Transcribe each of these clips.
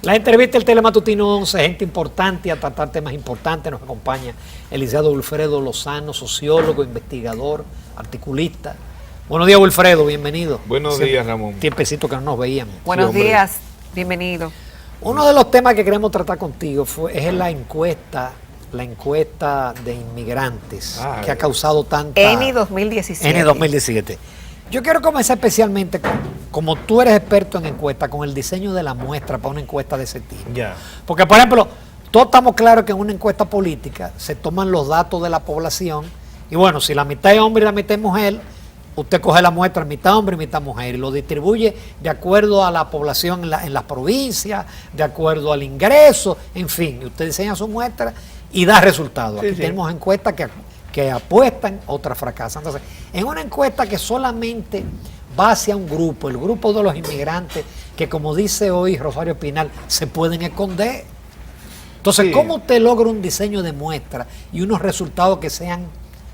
La entrevista del Telematutino 11, gente importante a tratar temas importantes. Nos acompaña el licenciado Wilfredo Lozano, sociólogo, investigador, articulista. Buenos días, Wilfredo, bienvenido. Buenos días, Ramón. Tiempecito que no nos veíamos. Buenos días, bienvenido. Uno de los temas que queremos tratar contigo es la encuesta de inmigrantes que ha causado tanta... ENI 2017. ENI 2017. Yo quiero comenzar especialmente como tú eres experto en encuestas, con el diseño de la muestra para una encuesta de ese tipo. Ya. Porque, por ejemplo, todos estamos claros que en una encuesta política se toman los datos de la población y bueno, si la mitad es hombre y la mitad es mujer, usted coge la muestra mitad hombre y mitad mujer y lo distribuye de acuerdo a la población en las provincias, de acuerdo al ingreso, en fin, y usted diseña su muestra y da resultados. Aquí tenemos encuestas que apuestan, otras fracasan. Entonces, en una encuesta que solamente va hacia un grupo, el grupo de los inmigrantes, que como dice hoy Rosario Pinal, se pueden esconder. Entonces, ¿cómo usted logra un diseño de muestra y unos resultados que sean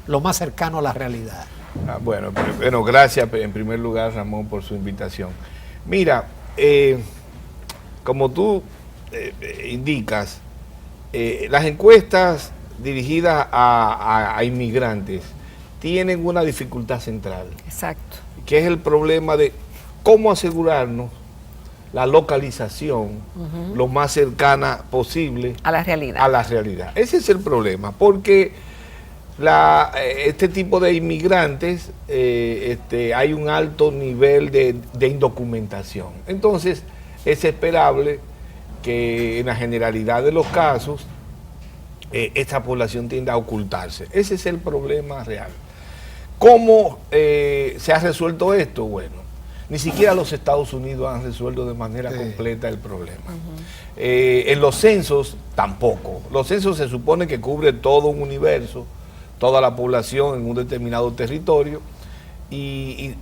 lo más cercanos a la realidad? Bueno, gracias en primer lugar, Ramón, por su invitación. Mira, como tú indicas, las encuestas dirigidas a inmigrantes tienen una dificultad central. Exacto. Que es el problema de cómo asegurarnos la localización lo más cercana posible a la realidad. A la realidad. Ese es el problema, porque este tipo de inmigrantes hay un alto nivel de indocumentación. Entonces, es esperable que en la generalidad de los casos esta población tienda a ocultarse. Ese es el problema real. ¿Cómo se ha resuelto esto? Bueno, ni siquiera los Estados Unidos han resuelto de manera completa el problema. En los censos tampoco. Los censos se supone que cubre todo un universo, toda la población en un determinado territorio y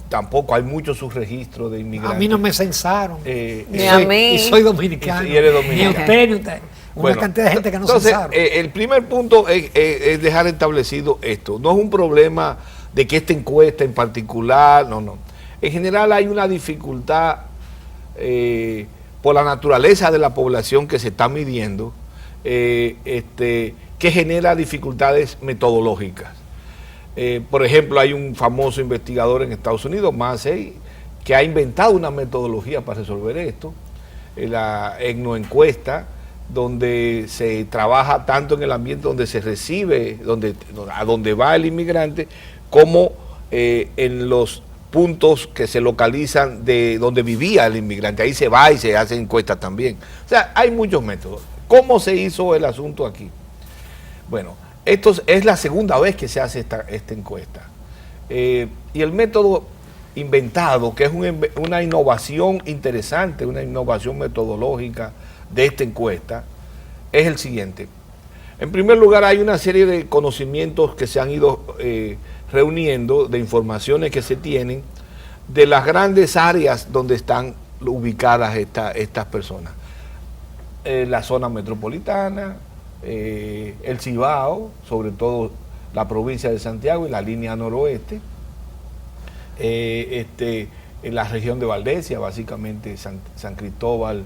tampoco hay mucho subregistro de inmigrantes. A mí no me censaron. Y soy dominicano. Y eres dominicano. Ni usted. Una cantidad de gente que no censaron. El primer punto es dejar establecido esto. No es un problema de que esta encuesta en particular, no. En general hay una dificultad por la naturaleza de la población que se está midiendo, que genera dificultades metodológicas. Por ejemplo, hay un famoso investigador en Estados Unidos, Massey, que ha inventado una metodología para resolver esto, la etnoencuesta, donde se trabaja tanto en el ambiente donde se recibe, a donde va el inmigrante, como en los puntos que se localizan de donde vivía el inmigrante. Ahí se va y se hace encuestas también. O sea, hay muchos métodos. ¿Cómo se hizo el asunto aquí? Bueno, esto es la segunda vez que se hace esta encuesta. Y el método inventado, que es una innovación interesante, una innovación metodológica de esta encuesta, es el siguiente. En primer lugar, hay una serie de conocimientos que se han ido reuniendo, de informaciones que se tienen de las grandes áreas donde están ubicadas estas personas. La zona metropolitana, el Cibao, sobre todo la provincia de Santiago y la línea noroeste, en la región de Valdesia, básicamente San Cristóbal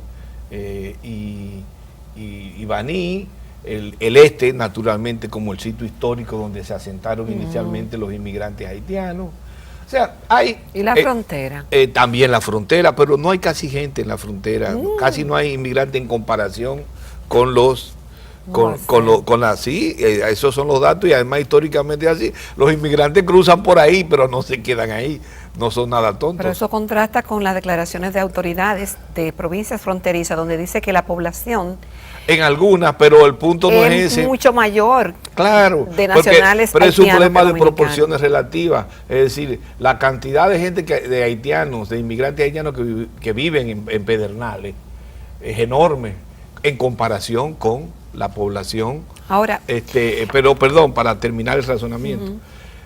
y Baní, el este, naturalmente, como el sitio histórico donde se asentaron inicialmente los inmigrantes haitianos. O sea, hay... ¿Y la frontera? También la frontera, pero no hay casi gente en la frontera, casi no hay inmigrantes en comparación con los... esos son los datos y además históricamente así. Los inmigrantes cruzan por ahí, pero no se quedan ahí, no son nada tontos. Pero eso contrasta con las declaraciones de autoridades de provincias fronterizas, donde dice que la población... En algunas, pero el punto no es ese. Es mucho mayor. Claro, de nacionales pero es un problema de dominicanos. proporciones relativas. Es decir, la cantidad de gente de haitianos, de inmigrantes haitianos que viven en Pedernales es enorme en comparación con la población. Ahora, pero perdón, para terminar el razonamiento.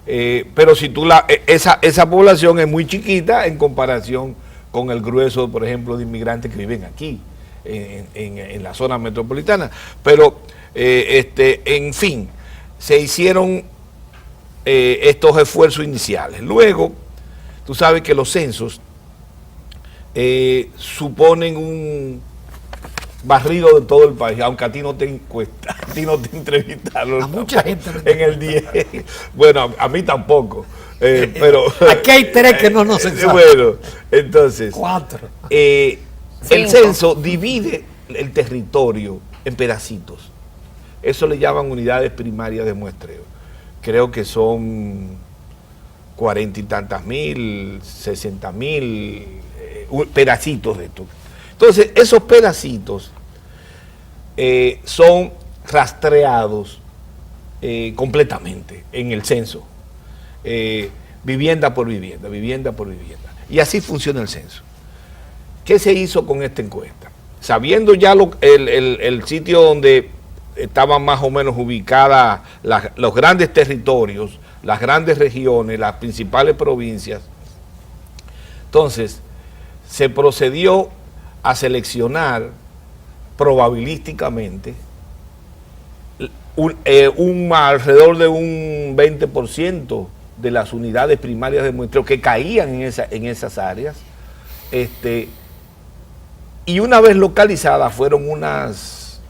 Pero si tú esa población es muy chiquita en comparación con el grueso, por ejemplo, de inmigrantes que viven aquí. En la zona metropolitana, pero en fin, se hicieron estos esfuerzos iniciales. Luego, tú sabes que los censos suponen barrido de todo el país, aunque a ti no te encuesta, a ti no te entrevistaron. A mucha gente en el 10. Bueno, a mí tampoco. Pero aquí hay 3 que no nos censaron. Bueno, entonces 4. El 5. censo divide el territorio en pedacitos. Eso le llaman unidades primarias de muestreo. Creo que son 40 y tantas mil, 60.000 pedacitos de esto. Entonces, esos pedacitos son rastreados completamente en el censo. Vivienda por vivienda, vivienda por vivienda. Y así funciona el censo. ¿Qué se hizo con esta encuesta? Sabiendo ya el sitio donde estaban más o menos ubicadas los grandes territorios, las grandes regiones, las principales provincias, entonces se procedió a seleccionar probabilísticamente alrededor de un 20% de las unidades primarias de muestreo que caían en esas áreas, y una vez localizadas fueron unas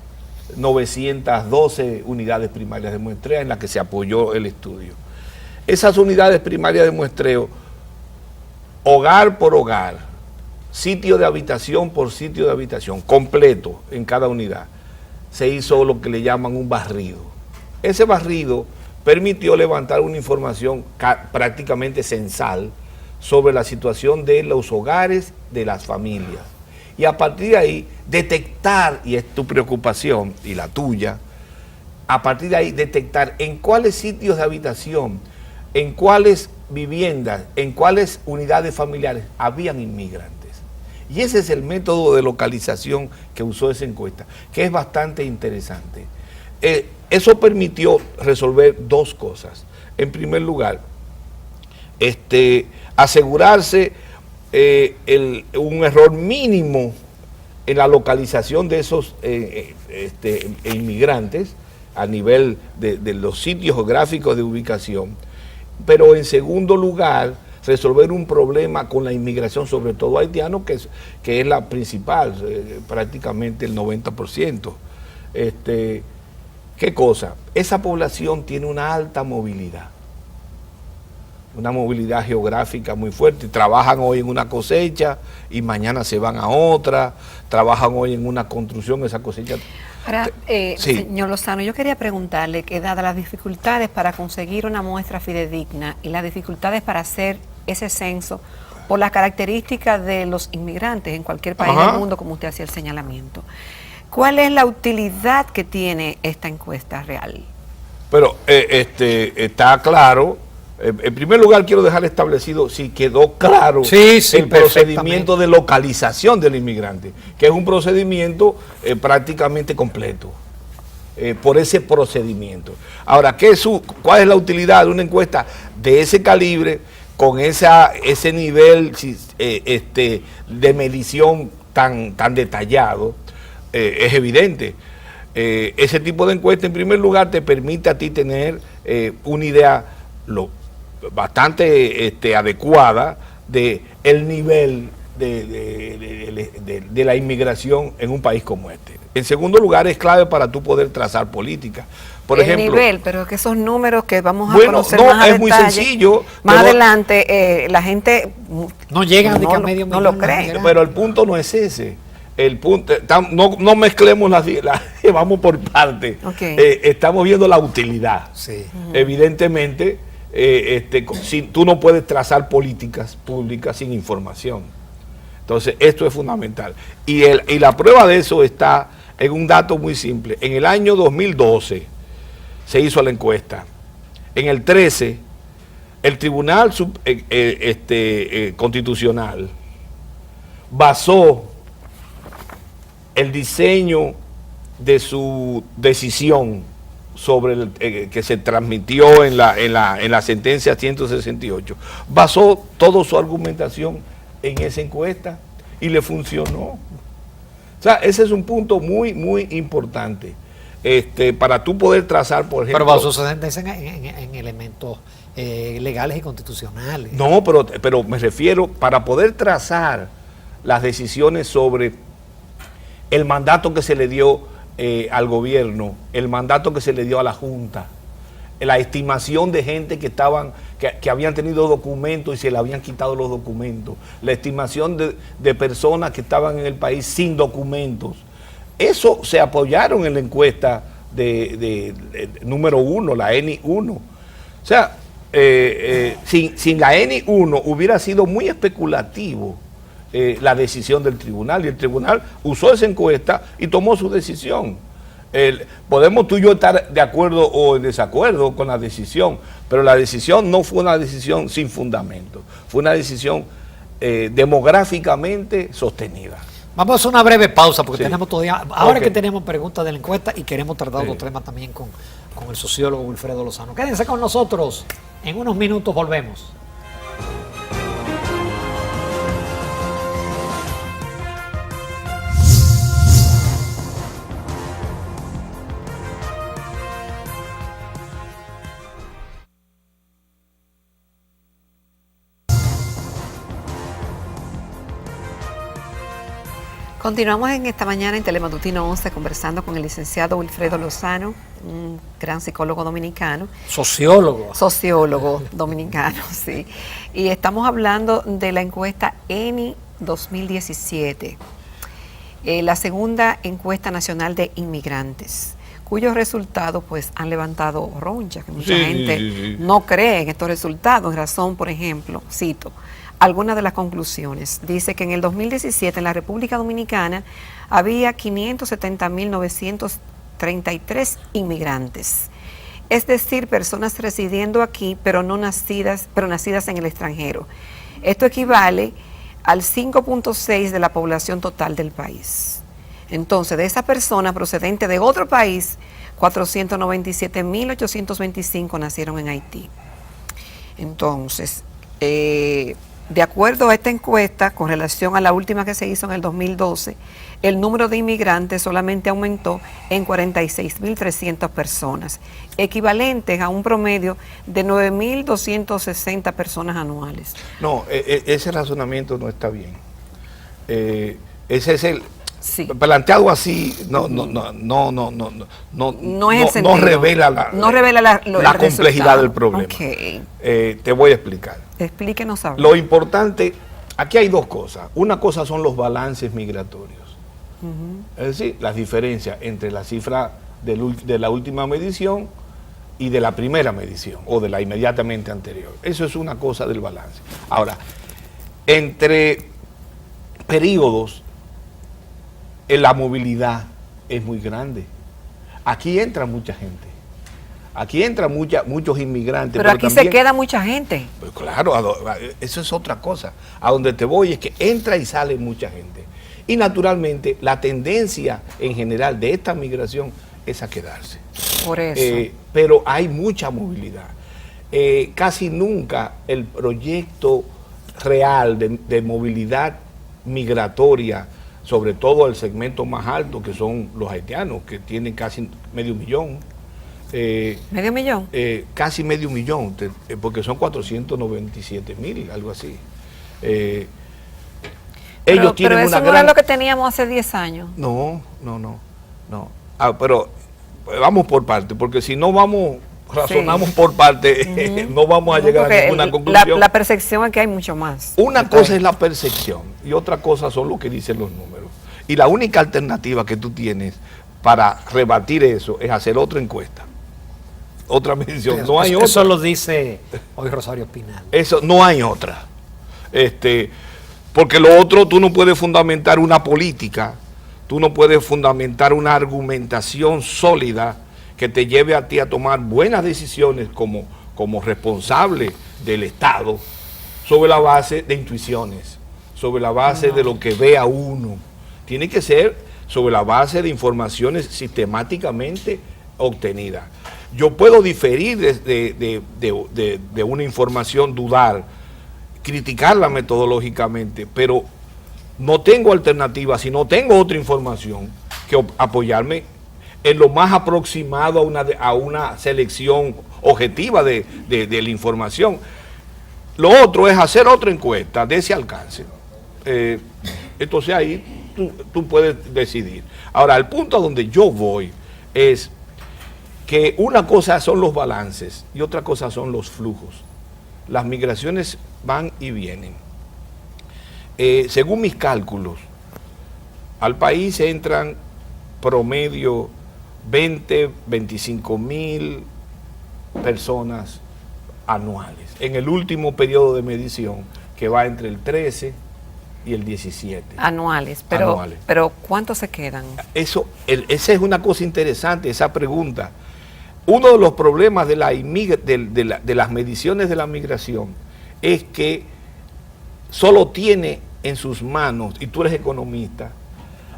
912 unidades primarias de muestreo en las que se apoyó el estudio. Esas unidades primarias de muestreo, hogar por hogar, sitio de habitación por sitio de habitación, completo en cada unidad, se hizo lo que le llaman un barrido. Ese barrido permitió levantar una información prácticamente censal sobre la situación de los hogares de las familias. Y a partir de ahí, detectar, y es tu preocupación y la tuya, a partir de ahí detectar en cuáles sitios de habitación, en cuáles viviendas, en cuáles unidades familiares habían inmigrantes. Y ese es el método de localización que usó esa encuesta, que es bastante interesante. Eso permitió resolver 2 cosas. En primer lugar, asegurarse un error mínimo en la localización de esos inmigrantes a nivel de los sitios geográficos de ubicación, pero en segundo lugar resolver un problema con la inmigración, sobre todo haitiano, que es la principal, prácticamente el 90%. ¿Qué cosa? Esa población tiene una alta movilidad geográfica muy fuerte. Trabajan hoy en una cosecha y mañana se van a otra, trabajan hoy en una construcción, esa cosecha. Ahora, sí. Señor Lozano, yo quería preguntarle que dadas las dificultades para conseguir una muestra fidedigna y las dificultades para hacer ese censo por las características de los inmigrantes en cualquier país del mundo, como usted hacía el señalamiento, ¿cuál es la utilidad que tiene esta encuesta real? Pero está claro. En primer lugar, quiero dejar establecido si quedó claro el procedimiento de localización del inmigrante, que es un procedimiento prácticamente completo, por ese procedimiento. Ahora, ¿cuál es la utilidad de una encuesta de ese calibre, con ese nivel de medición tan detallado? Es evidente. Ese tipo de encuesta, en primer lugar, te permite a ti tener una idea bastante adecuada de el nivel de la inmigración en un país como este. En segundo lugar, es clave para tú poder trazar política. Por ejemplo, nivel, pero que esos números que vamos a conocer no, más a es detalle, muy sencillo. más adelante, la gente no llegan de que a medio millón, no lo cree. Pero el punto no es ese. El punto, no mezclemos vamos por parte. Okay. Estamos viendo la utilidad. Sí. Evidentemente, tú no puedes trazar políticas públicas sin información. Entonces, esto es fundamental. Y la prueba de eso está en un dato muy simple. En el año 2012 se hizo la encuesta. En el 13, el Tribunal Constitucional basó el diseño de su decisión sobre que se transmitió en la sentencia 168, basó toda su argumentación en esa encuesta y le funcionó. O sea, ese es un punto muy, muy importante para tú poder trazar, por ejemplo... Pero basó su sentencia en elementos legales y constitucionales. No, pero me refiero, para poder trazar las decisiones sobre el mandato que se le dio al gobierno, el mandato que se le dio a la Junta, la estimación de gente que habían tenido documentos y se le habían quitado los documentos, la estimación de personas que estaban en el país sin documentos. Eso se apoyaron en la encuesta de número 1, la ENI 1. O sea, sin la ENI 1 hubiera sido muy especulativo la decisión del tribunal, y el tribunal usó esa encuesta y tomó su decisión. Podemos tú y yo estar de acuerdo o en desacuerdo con la decisión, pero la decisión no fue una decisión sin fundamento, fue una decisión demográficamente sostenida. Vamos a hacer una breve pausa porque Sí. tenemos todavía, ahora Ok. que tenemos preguntas de la encuesta y queremos tratar otro tema también con el sociólogo Wilfredo Lozano. Quédense con nosotros, en unos minutos volvemos. Continuamos en esta mañana en Telematutino 11 conversando con el licenciado Wilfredo Lozano, un gran psicólogo dominicano, sociólogo dominicano, sí. Y estamos hablando de la encuesta ENI 2017, la segunda encuesta nacional de inmigrantes, cuyos resultados pues han levantado roncha, que mucha gente no cree en estos resultados, en razón, por ejemplo, cito, algunas de las conclusiones. Dice que en el 2017 en la República Dominicana había 570.933 inmigrantes, es decir, personas residiendo aquí pero nacidas en el extranjero. Esto equivale al 5.6 de la población total del país. Entonces, de esa persona procedente de otro país, 497.825 nacieron en Haití. Entonces, de acuerdo a esta encuesta, con relación a la última que se hizo en el 2012, el número de inmigrantes solamente aumentó en 46.300 personas, equivalentes a un promedio de 9.260 personas anuales. No, ese razonamiento no está bien. Ese es el... Sí. Planteado así, no revela la complejidad del problema. Okay. Te voy a explicar. Explíquenos ahora. Lo importante, aquí hay dos cosas. Una cosa son los balances migratorios. Es decir, las diferencias entre la cifra de la última medición y de la primera medición, o de la inmediatamente anterior. Eso es una cosa del balance. Ahora, entre periodos, la movilidad es muy grande. Aquí entra mucha gente. Aquí entran muchos inmigrantes. Pero aquí también, se queda mucha gente. Pues claro, eso es otra cosa. A donde te voy es que entra y sale mucha gente. Y naturalmente la tendencia en general de esta migración es a quedarse. Por eso. Pero hay mucha movilidad. Casi nunca el proyecto real de movilidad migratoria, sobre todo el segmento más alto, que son los haitianos, que tienen casi medio millón. ¿Medio millón? Casi medio millón, porque son 497.000, algo así. Ellos tienen pero eso una no es lo que teníamos hace 10 años. No. Pero vamos por parte, porque si no razonamos por parte, no vamos a llegar a ninguna conclusión. La percepción es que hay mucho más. Una cosa es la percepción y otra cosa son lo que dicen los números. Y la única alternativa que tú tienes para rebatir eso es hacer otra encuesta, otra medición. No hay otra. Eso lo dice hoy Rosario Pinal. Eso no hay otra. Porque lo otro, tú no puedes fundamentar una política, tú no puedes fundamentar una argumentación sólida que te lleve a ti a tomar buenas decisiones como responsable del Estado sobre la base de intuiciones, sobre la base de lo que vea uno. Tiene que ser sobre la base de informaciones sistemáticamente obtenidas. Yo puedo diferir de una información, dudar, criticarla metodológicamente, pero no tengo alternativa, si no tengo otra información que apoyarme en lo más aproximado a una selección objetiva de la información. Lo otro es hacer otra encuesta de ese alcance. Entonces ahí tú puedes decidir. Ahora, el punto a donde yo voy es que una cosa son los balances y otra cosa son los flujos. Las migraciones van y vienen. Según mis cálculos, al país entran promedio 25 mil personas anuales. En el último periodo de medición, que va entre el 13 y el 17. Anuales. Pero ¿cuántos se quedan? Esa es una cosa interesante, esa pregunta. Uno de los problemas de las mediciones de la migración es que solo tiene en sus manos, y tú eres economista,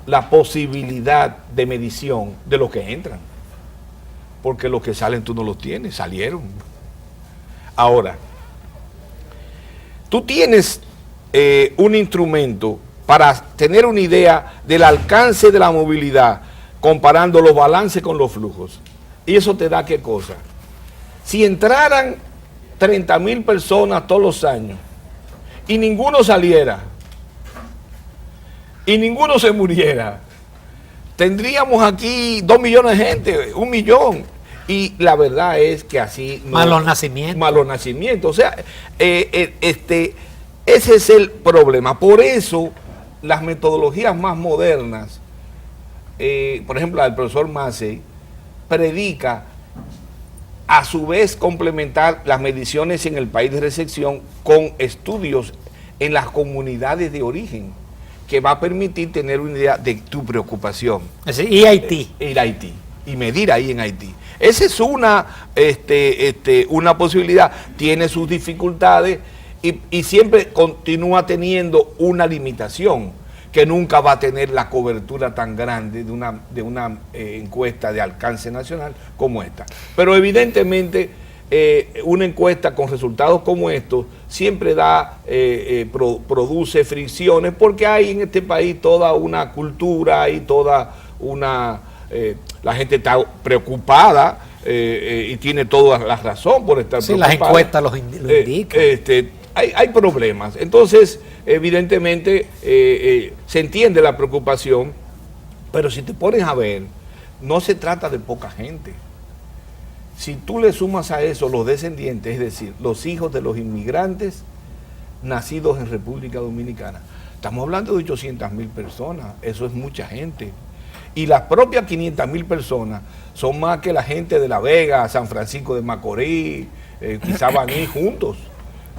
la posibilidad de medición de los que entran. Porque los que salen tú no los tienes, salieron. Ahora, tú tienes un instrumento para tener una idea del alcance de la movilidad comparando los balances con los flujos. ¿Y eso te da qué cosa? Si entraran 30,000 personas todos los años y ninguno saliera y ninguno se muriera, tendríamos aquí 2 millones de gente, 1 millón. Y la verdad es que así no. Malos nacimientos. Malos nacimientos. O sea, ese es el problema. Por eso, las metodologías más modernas, por ejemplo, la del profesor Massey, predica a su vez complementar las mediciones en el país de recepción con estudios en las comunidades de origen, que va a permitir tener una idea de tu preocupación. Y Haití. Ir a Haití y medir ahí en Haití. Esa es una posibilidad. Tiene sus dificultades y siempre continúa teniendo una limitación, que nunca va a tener la cobertura tan grande de una encuesta de alcance nacional como esta. Pero evidentemente una encuesta con resultados como estos siempre produce fricciones, porque hay en este país toda una cultura y toda una... la gente está preocupada y tiene toda la razón por estar preocupada. Sí, las encuestas lo indican. Hay problemas. Entonces, evidentemente, se entiende la preocupación, pero si te pones a ver, no se trata de poca gente. Si tú le sumas a eso los descendientes, es decir, los hijos de los inmigrantes nacidos en República Dominicana, estamos hablando de 800,000 personas, eso es mucha gente. Y las propias 500,000 personas son más que la gente de La Vega, San Francisco de Macorís, quizá Baní juntos.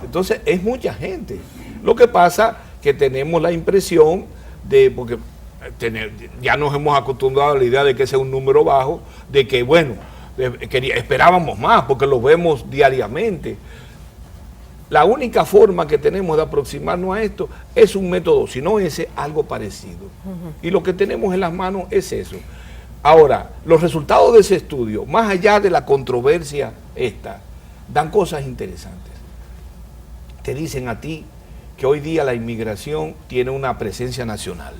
Entonces es mucha gente. Lo que pasa que tenemos la impresión de, porque ya nos hemos acostumbrado a la idea de que ese es un número bajo, de que bueno, esperábamos más porque lo vemos diariamente. La única forma que tenemos de aproximarnos a esto es un método, si no ese, algo parecido. Y lo que tenemos en las manos es eso. Ahora, los resultados de ese estudio, más allá de la controversia esta, dan cosas interesantes. Te dicen a ti que hoy día la inmigración tiene una presencia nacional.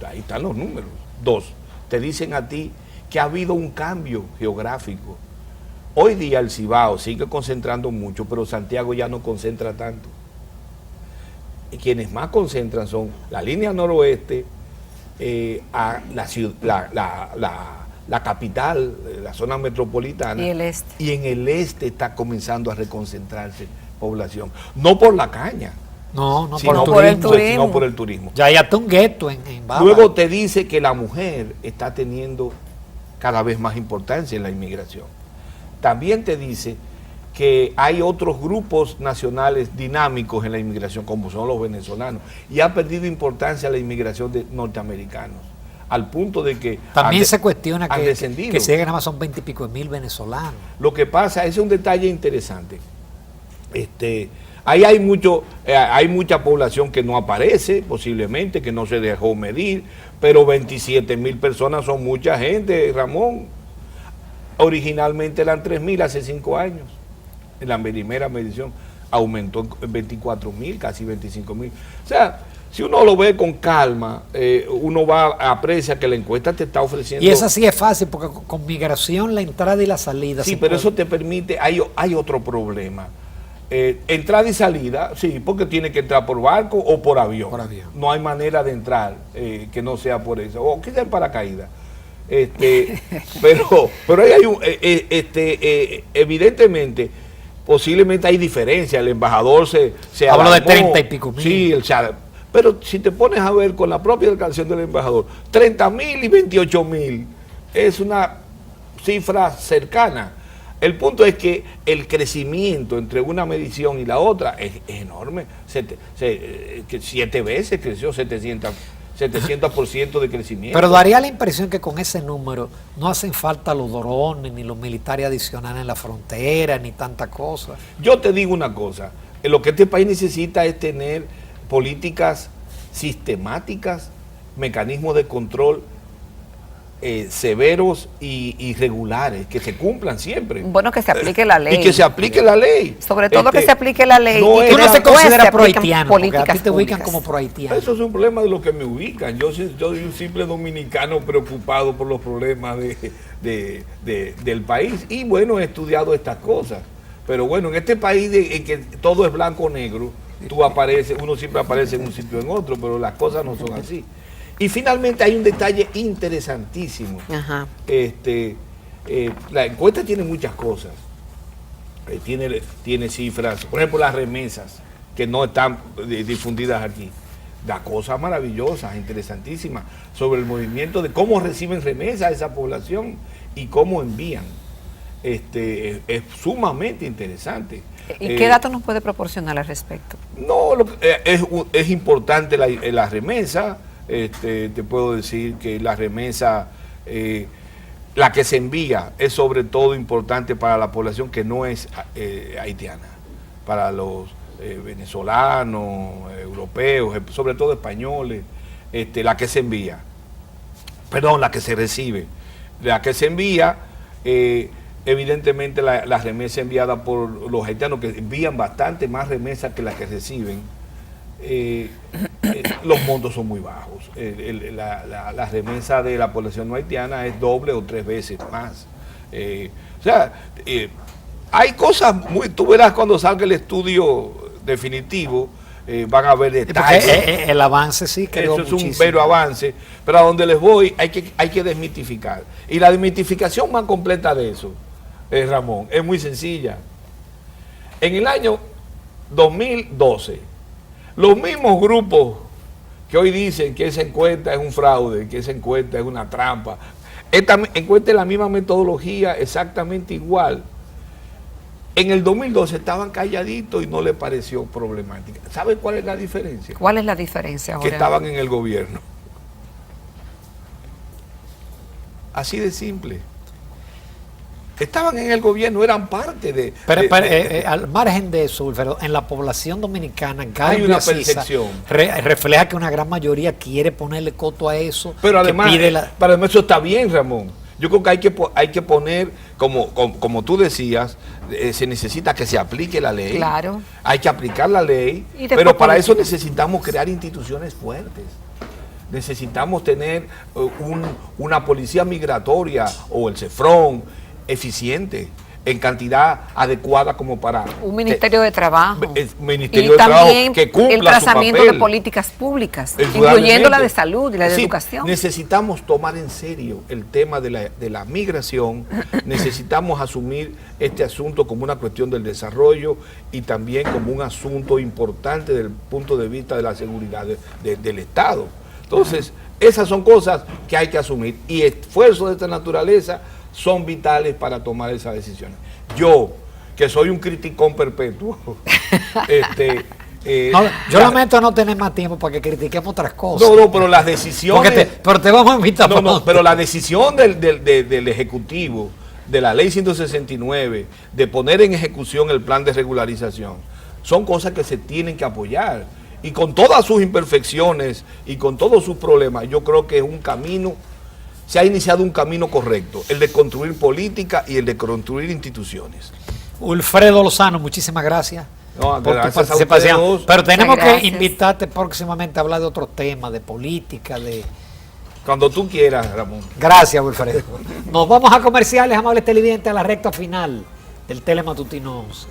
Ahí están los números. 2, te dicen a ti que ha habido un cambio geográfico. Hoy día el Cibao sigue concentrando mucho, pero Santiago ya no concentra tanto. Y quienes más concentran son la línea noroeste, a la capital, la zona metropolitana. Y el este. Y en el este está comenzando a reconcentrarse población. No por la caña. No sino por el turismo. Sino por el turismo. Ya hay hasta un gueto en Bávaro. Luego te dice que la mujer está teniendo cada vez más importancia en la inmigración. También te dice que hay otros grupos nacionales dinámicos en la inmigración, como son los venezolanos, y ha perdido importancia la inmigración de norteamericanos, al punto de que también se cuestiona que se diga nada más son 20 y pico de mil venezolanos. Lo que pasa, ese es un detalle interesante. Ahí hay mucha población que no aparece, posiblemente, que no se dejó medir, pero 27,000 personas son mucha gente, Ramón. Originalmente eran 3,000 hace 5 años. En la primera medición aumentó en 24,000, casi 25,000. O sea, si uno lo ve con calma, uno aprecia que la encuesta te está ofreciendo... Y esa sí es fácil, porque con migración la entrada y la salida... Sí, pero eso te permite... Hay otro problema. entrada y salida, sí, porque tiene que entrar por barco o por avión. Por avión. No hay manera de entrar que no sea por eso. O quizá en paracaídas. Pero ahí hay evidentemente, posiblemente hay diferencia. El embajador se Hablo de alarmó. 30 y pico mil. Sí, pero si te pones a ver con la propia declaración del embajador, 30.000 y 28.000 es una cifra cercana. El punto es que el crecimiento entre una medición y la otra es enorme. 7 veces creció, 700% de crecimiento. Pero daría la impresión que con ese número no hacen falta los drones, ni los militares adicionales en la frontera, ni tanta cosa. Yo te digo una cosa, lo que este país necesita es tener políticas sistemáticas, mecanismos de control severos y regulares, que se cumplan siempre. Bueno, que se aplique la ley. Y que se aplique la ley. Sobre todo que se aplique la ley. No y que Tú no te después consideras se apliquen pro-haitiano, porque a ti políticas te ubican públicas. como pro-haitiano. Eso es un problema de lo que me ubican. Yo soy un simple dominicano preocupado por los problemas del país. Y bueno, he estudiado estas cosas. Pero bueno, en este país en que todo es blanco o negro, uno siempre aparece en un sitio o en otro, pero las cosas no son así. Y finalmente hay un detalle interesantísimo. Ajá. La encuesta tiene muchas cosas. Tiene cifras, por ejemplo, las remesas, que no están difundidas aquí. Da cosas maravillosas, interesantísimas, sobre el movimiento de cómo reciben remesas esa población y cómo envían. Es sumamente interesante. ¿Y qué datos nos puede proporcionar al respecto? No, es importante la remesa. Te puedo decir que la remesa, la que se envía, es sobre todo importante para la población que no es haitiana, para los venezolanos, europeos, sobre todo españoles, la que se envía, perdón, la que se recibe. La que se envía, evidentemente la remesa enviada por los haitianos, que envían bastante más remesas que las que reciben, los montos son muy bajos. La remesa de la población no haitiana es doble o 3 veces más. Hay cosas tú verás cuando salga el estudio definitivo, van a ver detalles. El avance sí creo eso es muchísimo. un vero avance, pero a donde les voy hay que desmitificar. Y la desmitificación más completa de eso, Ramón, es muy sencilla. En el año 2012, los mismos grupos que hoy dicen que esa encuesta es un fraude, que esa encuesta es una trampa, esta encuesta es la misma metodología, exactamente igual. En el 2012 estaban calladitos y no les pareció problemática. ¿Sabe cuál es la diferencia? ¿Cuál es la diferencia ahora? Que estaban en el gobierno. Así de simple. Estaban en el gobierno, eran parte de... Al margen de eso, Wilfredo, en la población dominicana, hay una García percepción. refleja que una gran mayoría quiere ponerle coto a eso. Pero que además, pide para además eso está bien, Ramón. Yo creo que hay que poner, como tú decías, se necesita que se aplique la ley. Claro. Hay que aplicar la ley, pero para eso necesitamos crear instituciones fuertes. Necesitamos tener una policía migratoria o el CEFRON eficiente, en cantidad adecuada como para... Un Ministerio de Trabajo. Ministerio y de Trabajo también que cumpla el trazamiento su papel. de políticas públicas, Indudablemente. incluyendo la de salud y la de Sí, educación. Necesitamos tomar en serio el tema de la migración, necesitamos asumir este asunto como una cuestión del desarrollo y también como un asunto importante desde el punto de vista de la seguridad del Estado. Entonces, esas son cosas que hay que asumir y esfuerzos de esta naturaleza son vitales para tomar esas decisiones. Yo, que soy un criticón perpetuo, yo lamento no tener más tiempo para que critiquemos otras cosas. No, pero las decisiones... pero te vamos a invitar. Pero la decisión del Ejecutivo, de la Ley 169, de poner en ejecución el plan de regularización, son cosas que se tienen que apoyar. Y con todas sus imperfecciones y con todos sus problemas, yo creo que es un camino... Se ha iniciado un camino correcto, el de construir política y el de construir instituciones. Wilfredo Lozano, muchísimas gracias No, por tu gracias a participación. ustedes dos. Pero tenemos Muchas que gracias. invitarte próximamente a hablar de otros temas, de política, de... Cuando tú quieras, Ramón. Gracias, Wilfredo. Nos vamos a comerciales, amables televidentes, a la recta final del Telematutino 11.